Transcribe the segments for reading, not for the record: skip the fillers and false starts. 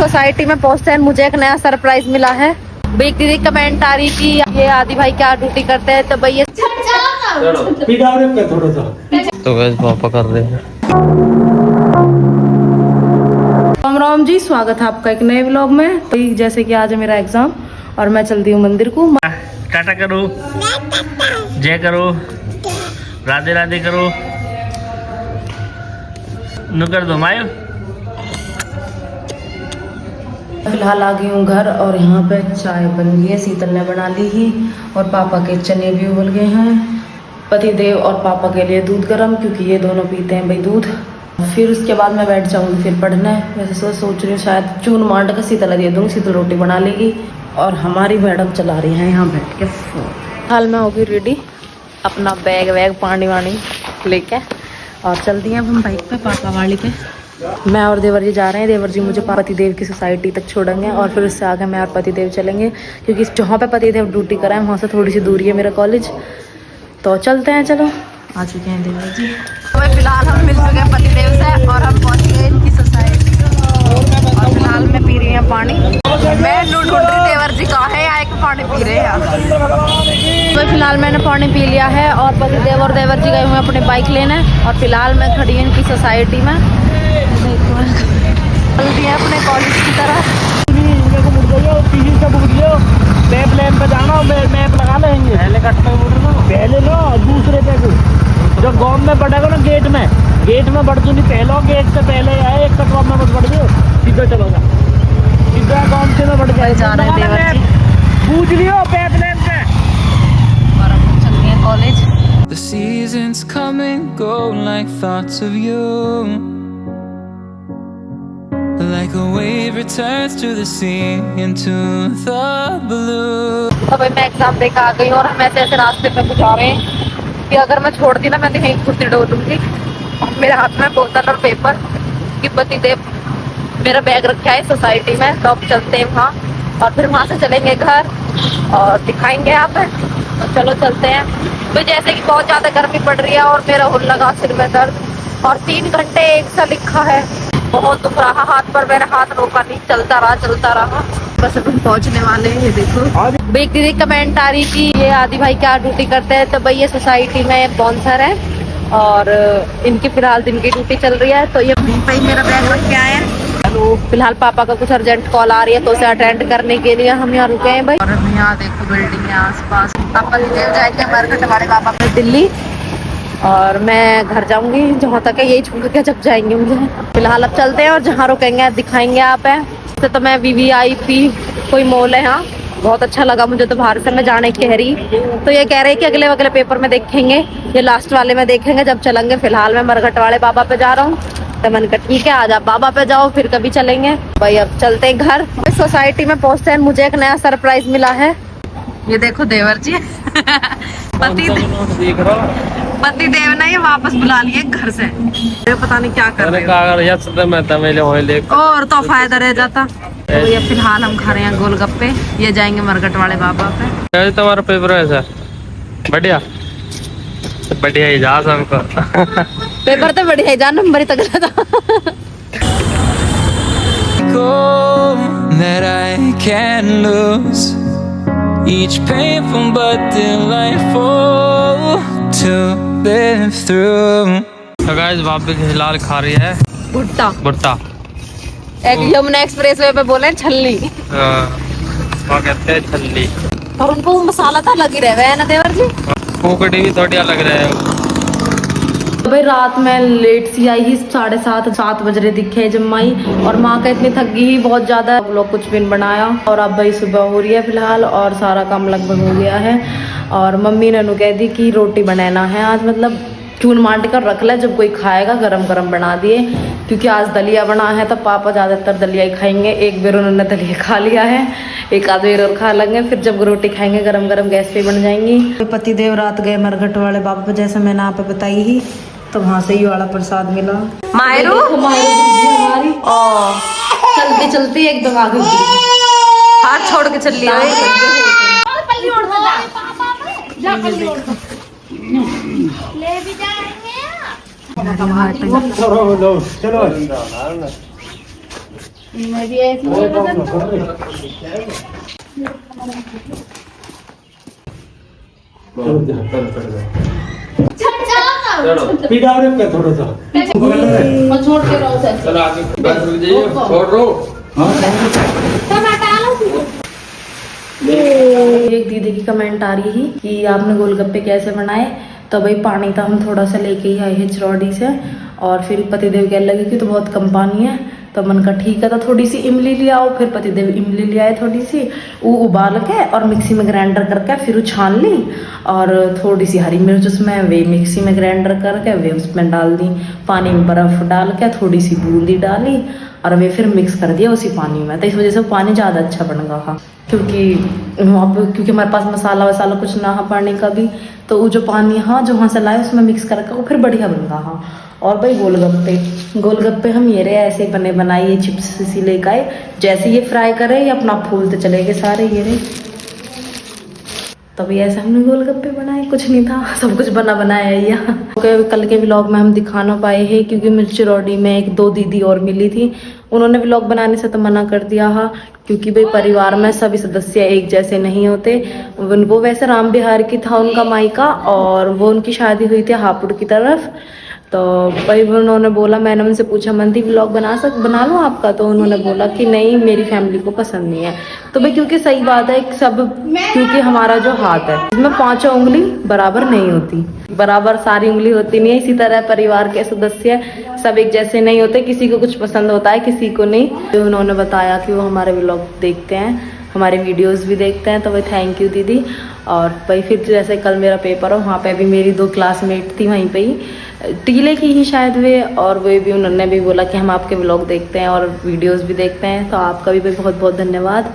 Society में पहुंचते हैं मुझे एक नया सरप्राइज मिला है। भाई दीदी कमेंट आ रही कि ये आदि भाई क्या ड्यूटी करते हैं, तो भाई तो गाइस पापा कर रहे हैं। राम राम जी, स्वागत है आपका एक नए व्लॉग में। तो जैसे कि आज है मेरा एग्जाम और मैं चलती हूँ मंदिर को। टाटा करो, जय करो, राधे राधे करो, नुकर दो मायो। फिलहाल आ गई हूँ घर और यहाँ पे चाय बन गई है, शीतल ने बना ली ही और पापा के चने भी उबल गए हैं। पति देव और पापा के लिए दूध गर्म, क्योंकि ये दोनों पीते हैं भाई दूध। फिर उसके बाद मैं बैठ जाऊँगी फिर पढ़ना है। वैसे सोच रही हूँ शायद चून मांड का शीतल दे दूँगी, शीतल रोटी बना लेगी और हमारी मैडम चला रही हैं यहाँ बैठ के फोन। हाल में होगी रेडी, अपना बैग वैग पानी वानी लेके और चलती हैं अब हम बाइक पे पापा वाली पे। मैं और देवर जी जा रहे हैं। देवर जी मुझे पति देव की सोसाइटी तक छोड़ेंगे और फिर उससे आगे मैं और पति देव चलेंगे, क्योंकि जहाँ पे पति देव ड्यूटी कराएं वहाँ से थोड़ी सी दूरी है मेरा कॉलेज। तो चलते हैं, चलो आ चुके हैं देवर जी। तो फिलहाल हम मिल चुके हैं पति देव से और हम पहुँच गए इनकी सोसाइटी। और फिलहाल मैं पी रही हूँ पानी। मैं ढूंढ रही देवर जी कहाँ है, आए के पानी पी रहे हैं। तो फिलहाल मैंने पानी पी लिया है और पति देव और देवर जी गए हुए अपनी बाइक लेने और फिलहाल मैं खड़ी हूँ इनकी सोसाइटी में। चलती है अपने कॉलेज की तरफ। मैप लैन पे जाना, मैप लगा लेंगे। पहले कट पे पहले लो, दूसरे पे जो गाँव में बढ़ेगा ना गेट में बढ़ नहीं, पहले गेट से पहले आए एक कटवा में मत बढ़ दो, सीधा चलोगा, सीधा गाँव से में बढ़ जाए। जा रहे हैं देवर जी, पूछ लियो मैप लैन पे। और हम चलते हैं college. The seasons come and go like thoughts of you, like a wave returns to the sea into the blue. तो भाई मैं एग्जाम देकर आ गई और हम ऐसे रास्ते पे कुछ आ रहे हैं कि अगर मैं छोड़ती ना मैं तो यहीं खुद डोलूंगी। मेरे हाथ में बोतल और पेपर कि पति देव मेरा बैग रखा है सोसाइटी में, तो अब चलते हैं वहाँ और फिर वहाँ से चलेंगे घर और दिखाएंगे यहाँ पे। तो चलो चलते हैं। तो जैसे कि बहुत ज़्यादा गर्मी पड़ रही है और मेरा हुल लगा सिर में दर्द और 3 घंटे एक सा लिखा है, बहुत दुख रहा हाथ पर। मैंने हाथ रोका नहीं, चलता रहा। बस अब हम पहुँचने वाले हैं। ये देखो भाई दीदी कमेंट आ रही कि ये आदि भाई क्या ड्यूटी करते हैं, तो भाई ये सोसाइटी में एक बाउंसर है और इनकी फिलहाल दिन की ड्यूटी चल रही है। तो ये भाई मेरा बैग रख के आए हैं। फिलहाल पापा का कुछ अर्जेंट कॉल आ रही है तो उसे अटेंड करने के लिए हम यहाँ रुके हैं भाई। और यहाँ देखो बिल्डिंग है आसपास। पापा जाएंगे मरघट वाले पापा पे दिल्ली और मैं घर जाऊंगी। जहाँ तक है यही छोड़ के जब जाएंगे मुझे। फिलहाल अब चलते हैं और जहाँ रुकेंगे दिखाएंगे आप है। तो मैं VVIP कोई मॉल है यहाँ, बहुत अच्छा लगा मुझे तो। बाहर से मैं जाने कह रही तो ये कह रहे कि अगले पेपर में देखेंगे, ये लास्ट वाले में देखेंगे जब चलेंगे। फिलहाल मैं मरघट वाले बाबा पे जा रहा हूँ तो मैंने कहा ठीक है आज आप बाबा पे जाओ, फिर कभी चलेंगे भाई। अब चलते हैं घर। सोसाइटी में पहुँचते हैं, मुझे एक नया सरप्राइज मिला है। ये देखो देवर जी पति देव ने ये वापस बुला लिए घर से, पता नहीं क्या कर रहे और तो फायदा रह जाता। तो ये फिलहाल हम खा रहे हैं गोलगप्पे, ये जाएंगे मरघट वाले बाबा पे। तुम्हारा पेपर है सर? बढ़िया ही जा सबको। पेपर तो बढ़िया ही जा, नंबर ही तगड़ा था। That I can lose each painful but delightful to live through. तो गाइस भाभी फिलहाल खा रही है भुट्टा। एक यमुना एक्सप्रेस वे पे बोले छल्ली, वो कहते हैं छल्ली। और उनको मसाला तो लगी रहे है ना देवर जी। पोकड़ी भी थोड़ी अलग रहे। तो भाई रात में लेट सी आई ही, 7:30 बज रहे दिखे जब माई और माँ का इतनी थक गई बहुत ज्यादा। हम लोग कुछ भी नहीं बनाया और अब भाई सुबह हो रही है फिलहाल और सारा काम लगभग हो गया है। और मम्मी ने कह दी कि रोटी बनाना है आज, मतलब चून मांड कर रख ले, जब कोई खाएगा गरम बना दिए, क्योंकि आज दलिया बना है तो पापा ज़्यादातर दलिया ही खाएंगे। एक बार उन्होंने दलिया खा लिया है, एक आध बार और खा लेंगे, फिर जब रोटी खाएंगे गरम गैस पे बन जाएंगी। तो पति देव रात गए मरघट वाले बाबा पे, जैसे मैंने आप बताई ही, तो वहाँ से ही वाला प्रसाद मिला। मायरू हमारी चलती चलती एकदम आगे हाथ छोड़ के चल लिया। ले भी जाएंगे। 1 मैं भी ऐसी ही बदल थोड़ा सा मैं छोड़ के रहो सर चलो आगे बस रुक जाइए छोड़ रो सब हटा लो। एक दीदी की कमेंट आ रही है कि आपने गोलगप्पे कैसे बनाए। तो भाई पानी तो हम थोड़ा सा लेके ही आए हैं चिरौड़ी से, और फिर पतिदेव कहने लगे कि तो बहुत कम पानी है। तो मन का ठीक है, तो थोड़ी सी इमली ले आओ। फिर पतिदेव इमली ले आए थोड़ी सी, वो उबाल के और मिक्सी में ग्राइंडर करके फिर वो छान ली, और थोड़ी सी हरी मिर्च उसमें वे मिक्सी में ग्राइंडर करके वे उसमें डाल दी। पानी में बर्फ़ डाल के थोड़ी सी बूंदी डाली और वे फिर मिक्स कर दिया उसी पानी में। तो इस वजह से पानी ज़्यादा अच्छा बन गया था, क्योंकि हमारे पास मसाला वसाला कुछ ना है पानी का भी। तो वो जो पानी हाँ जो वहाँ से लाए उसमें मिक्स करके वो फिर बढ़िया बन गया हाँ। और भाई गोलगप्पे हम ये रहे ऐसे बने बनाए, ये चिप्स सी लेकर आए, जैसे ये फ्राई करे ये अपना फूलते चले गए सारे ये रहे। तभी ऐसे हमने गोलगप्पे बनाए, कुछ नहीं था, सब कुछ बना बनाया है यहाँ। कल के व्लॉग में हम दिखा ना पाए हैं क्योंकि मुझे चिरौड़ी में एक दो दीदी और मिली थी, उन्होंने व्लॉग बनाने से तो मना कर दिया हा, क्योंकि भाई परिवार में सभी सदस्य एक जैसे नहीं होते। वो वैसे राम बिहार की था उनका मायका, और वो उनकी शादी हुई थी हापुड़ की तरफ। तो भाई उन्होंने बोला, मैंने उनसे पूछा मंदी व्लॉग बना लो आपका, तो उन्होंने बोला कि नहीं मेरी फैमिली को पसंद नहीं है। तो भाई क्योंकि सही बात है सब, क्योंकि हमारा जो हाथ है इसमें 5 उंगली बराबर नहीं होती, बराबर सारी उंगली होती नहीं है। इसी तरह परिवार के सदस्य सब एक जैसे नहीं होते, किसी को कुछ पसंद होता है किसी को नहीं। तो उन्होंने बताया कि वो हमारे व्लॉग देखते हैं, हमारे वीडियोस भी देखते हैं, तो भाई थैंक यू दीदी। और भाई फिर जैसे कल मेरा पेपर हो, वहाँ पे भी मेरी 2 क्लासमेट थी वहीं पे ही, टीले की ही शायद वे, और वे भी उन्होंने भी बोला कि हम आपके व्लॉग देखते हैं और वीडियोस भी देखते हैं। तो आपका भी भाई बहुत बहुत धन्यवाद।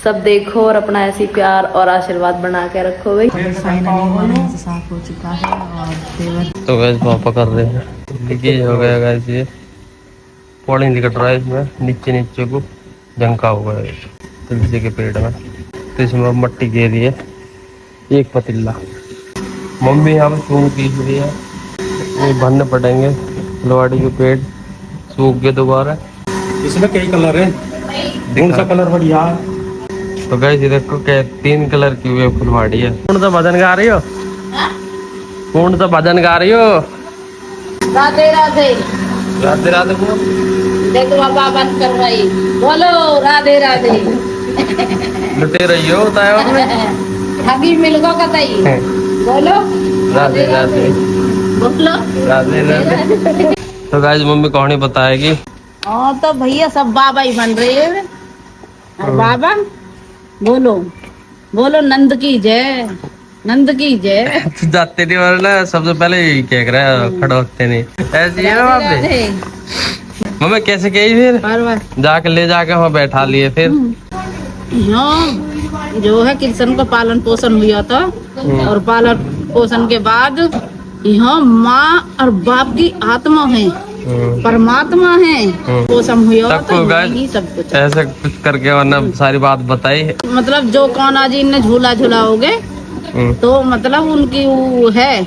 सब देखो और अपना ऐसी प्यार और आशीर्वाद बना के रखो भाई। फाइनली साफ हो चुका है और तो गैस पापा कर रहे हैं लीकेज हो गया गैस, ये पानी निकट रहा है इसमें, नीचे को जंका हुआ है तुलसी के पेड़ में। तो इसमें मट्टी घेरी है, एक पतीला मम्मी यहाँ पे सूख की हुई है, ये भरने पड़ेंगे लवाड़ी के पेड़ सूख के दोबारा। इसमें कई कलर है, कौन सा कलर बढ़िया है? तो गैस ये देखो 3 कलर की हुई फुलवाड़ी है। कौन सा भजन गा रही हो? कौन सा भजन गा रही हो? राधे राधे राधे राधे को देखो बाबा बंद कर रही, बोलो राधे राधे। लुटे रही हो ठगी मिल गो कतई, बोलो राधे राधे बोलो राधे राधे। तो गाइस मम्मी कहानी बताएगी। हाँ तो भैया सब बाबा ही बन रहे हैं। और बाबा बोलो बोलो नंद की जय, नंद की जय। जाते नहीं वरना सबसे पहले यही कह रहा है, खड़े होते नहीं ऐसे ही है ना बाप दे। मम्मी कैसे कही फिर जाके ले जाके वहाँ बैठा लिए फिर? हाँ जो है कृष्ण का पालन पोषण हुआ था, और पालन पोषण के बाद यहाँ माँ और बाप की आत्मा है, परमात्मा है, पोषण हुआ तब तो को यही सब कुछ है। ऐसे कुछ करके वरना सारी बात बताई। मतलब जो कान्हा जी ने झूला झूलाओगे तो मतलब उनकी वो है,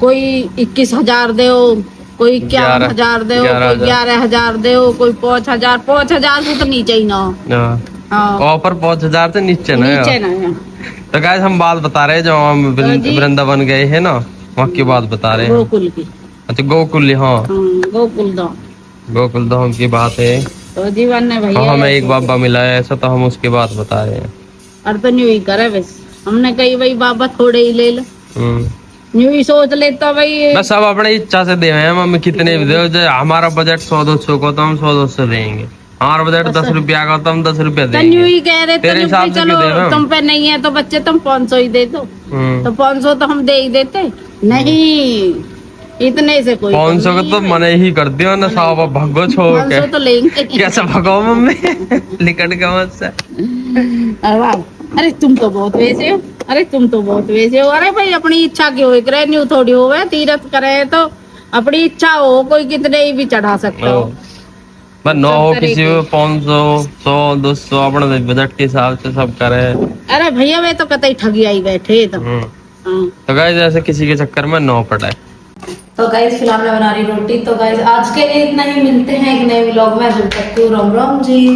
कोई 21,000 दो, कोई 51,000 दो, कोई 11,000 दो, कोई 5,000 से तो नीचे ही ना। हाँ ऊपर 5,000 से नीचे ना। नीचे ना। तो गाइस हम बात बता रहे हैं जो हम वृंदावन गए हैं ना, वहाँ की बात बता रहे हैं। गोकुल की। अच्छा गोकुल, हाँ गोकुल धाम की बात है। तो जीवन ने भैया हमें एक बाबा मिला है ऐसा, तो हम उसकी बात बता रहे हैं। और तो न्यू ही करे बस, हमने कही भाई बाबा थोड़े ही ले लो, न्यू ही सोच लेता भाई। बस सब अपनी इच्छा से दे हैं मम्मी, कितने भी दो। हमारा बजट 100-200 को तो हम 100-200 देंगे, हमारा बजट 10 रुपया का तो हम 10 रुपया देंगे। न्यू ही कह रहे तेरे हिसाब से चलो तुम पे नहीं है तो बच्चे तुम 500 ही दे दो, तो 500 तो हम दे ही देते। नहीं इतने से कोई 500 का तो मना ही कर दियो ना, साहब भगो छोड़ के 500 तो लेंगे। कैसे भगो मम्मी लिकट के मत से। अरे तुम तो बहुत वैसे हो, अरे तुम तो बहुत वैसे हो। अरे भाई अपनी इच्छा की हो करे, न्यू थोड़ी हो, तीर्थ करे तो अपनी इच्छा हो, कोई कितने ही भी चढ़ा सकता हो। न हो किसी को 500, 100, 200 अपने बजट के हिसाब से सब करे। अरे भैया वे तो कतई ठगी आई बैठे तो। तो गाइस ऐसे किसी के चक्कर में 9 पड़ा है। तो गाइस फिलहाल मैं बना रही रोटी। तो गाइस आज के लिए इतना ही, मिलते हैं एक नए व्लॉग में। जब तक राम राम जी।